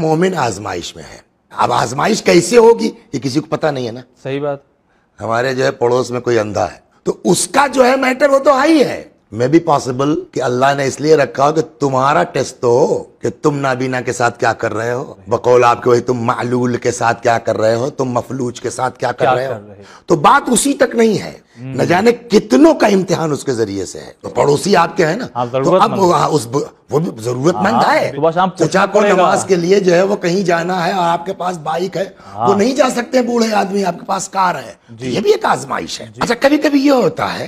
مومن آزمائش میں ہے. اب آزمائش کیسے ہوگی یہ کسی کو پتہ نہیں ہے نا. صحیح بات. ہمارے جو ہے پڑوس میں کوئی اندھا ہے تو اس کا جو ہے میٹر وہ تو ہی ہے. میں بھی پاسبل کہ اللہ نے اس لیے رکھا ہو کہ تمہارا ٹیسٹ تو ہو کہ تم نابینا کے ساتھ کیا کر رہے ہو, بقول آپ کے وہی تم معلول کے ساتھ کیا کر رہے ہو, تم مفلوج کے ساتھ کیا کر رہے ہو. تو بات اسی تک نہیں ہے, نہ جانے کتنوں کا امتحان اس کے ذریعے سے ہے. تو پڑوسی آپ کے ہیں نا, تو اب وہ بھی ضرورت مند ہے. چچا کو نماز کے لیے جو ہے وہ کہیں جانا ہے اور آپ کے پاس بائک ہے, وہ نہیں جا سکتے بوڑھے آدمی, آپ کے پاس کار ہے, یہ بھی ایک آزمائش ہے. اچھا کبھی کبھی یہ ہوتا ہے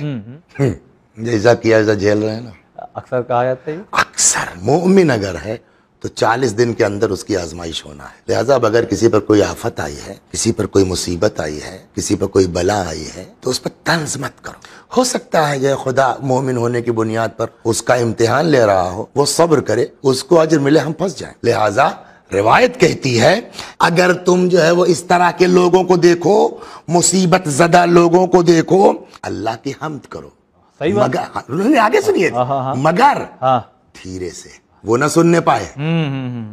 جیسا کیا ایسا جھیل رہے ہیں نا, اکثر کہا جاتا ہے اکثر مومن اگر ہے تو 40 دن کے اندر اس کی آزمائش ہونا ہے. لہٰذا اب اگر کسی پر کوئی آفت آئی ہے, کسی پر کوئی مصیبت آئی ہے, کسی پر کوئی بلا آئی ہے, تو اس پر طنز مت کرو. ہو سکتا ہے جو خدا مومن ہونے کی بنیاد پر اس کا امتحان لے رہا ہو, وہ صبر کرے, اس کو اجر ملے, ہم پھنس جائیں. لہٰذا روایت کہتی ہے اگر تم جو ہے وہ اس طرح کے لوگوں کو دیکھو, مصیبت زدہ لوگوں کو دیکھو, اللہ کی حمد کرو. مگر آگے سنیے, مگر دھیرے سے, وہ نہ سننے پائے.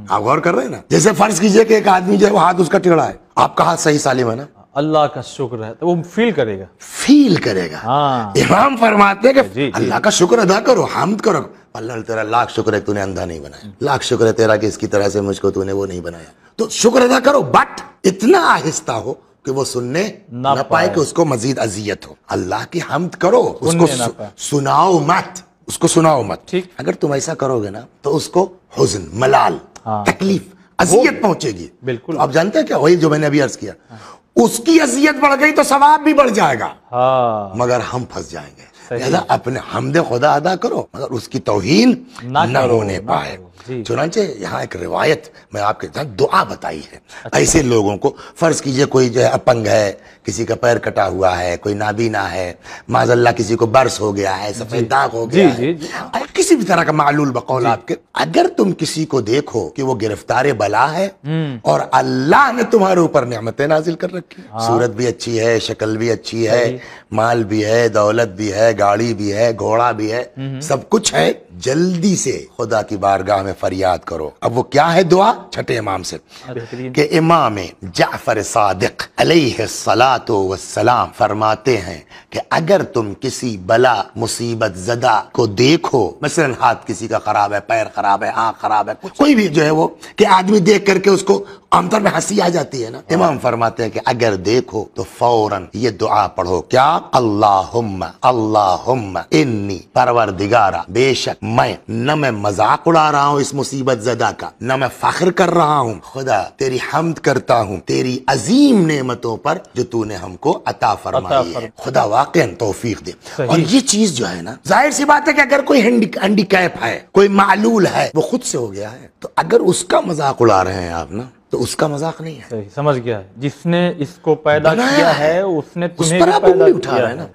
آپ غور کر رہے ہیں نا, جیسے فرض کیجئے کہ ایک آدمی جو ہے وہ ہاتھ اس کا ٹیڑھا ہے, آپ کا ہاتھ صحیح سالم ہے نا, اللہ کا شکر ہے, تو وہ فیل کرے گا. امام فرماتے ہیں کہ اللہ کا شکر ادا کرو, حمد کرو. اللہ تیرا لاکھ شکر ہے تو نے اندھا نہیں بنایا, لاکھ شکر ہے تیرا کہ اس کی طرح سے مجھ کو تو نے وہ نہیں بنایا. تو شکر ادا کرو, بٹ اتنا آہستہ ہو کہ وہ سننے نہ پائے, کہ اس کو مزید اذیت ہو. اللہ کی حمد کرو, اس کو سناؤ مت, اس کو سناؤ مت. اگر تم ایسا کرو گے نا تو اس کو حزن, ملال, تکلیف, اذیت پہنچے گی. بالکل. آپ جانتے ہیں کیا, وہی جو میں نے ابھی عرض کیا, اس کی اذیت بڑھ گئی تو ثواب بھی بڑھ جائے گا, مگر ہم پھنس جائیں گے. لہذا اپنے حمد خدا ادا کرو مگر اس کی توہین نہ ہونے پائے. چنانچہ یہاں ایک روایت میں آپ کے ساتھ دعا بتائی ہے ایسے لوگوں کو. فرض کیجئے کوئی جو ہے اپنگ ہے, کسی کا پیر کٹا ہوا ہے, کوئی نابینا ہے, معاذ اللہ کسی کو برس ہو گیا ہے, سفید داغ ہو گیا ہے, کسی بھی طرح کا معلول بقول آپ کے. اگر تم کسی کو دیکھو کہ وہ گرفتار بلا ہے اور اللہ نے تمہارے اوپر نعمتیں نازل کر رکھی, صورت بھی اچھی ہے, شکل بھی اچھی ہے, مال بھی ہے, دولت بھی ہے, گاڑی بھی ہے, گھوڑا بھی ہے, سب کچھ ہے, جلدی سے خدا کی بارگاہ میں فریاد کرو. اب وہ کیا ہے دعا, چھٹے امام سے, کہ امام جعفر صادق علیہ الصلاۃ والسلام فرماتے ہیں کہ اگر تم کسی بلا مصیبت زدہ کو دیکھو, مثلا ہاتھ کسی کا خراب ہے, پیر خراب ہے, آنکھ خراب ہے, کوئی بھی جو ہے وہ کہ آدمی دیکھ کر کے اس کو عام طور میں ہنسی آ جاتی ہے نا, امام فرماتے ہیں کہ اگر دیکھو تو فوراً یہ دعا پڑھو, کیا, اللہم اللہم انی, پروردگارا بے شک میں, نہ میں مذاق اڑا رہا ہوں اس مصیبت زدہ کا, نہ میں فخر کر رہا ہوں, خدا تیری حمد کرتا ہوں تیری عظیم نعمتوں پر جو تو نے ہم کو عطا فرمائی ہے. خدا واقعاً توفیق دے. اور یہ چیز جو ہے نا, ظاہر سی بات ہے کہ اگر کوئی ہینڈی کیپ ہے, کوئی معلول ہے, وہ خود سے ہو گیا ہے, تو اگر اس کا مذاق اڑا رہے ہیں آپ نا, تو اس کا مذاق نہیں ہے. سمجھ گیا, جس نے اس کو پیدا کیا ہے اس نے تمہیں بھی پیدا کیا ہے.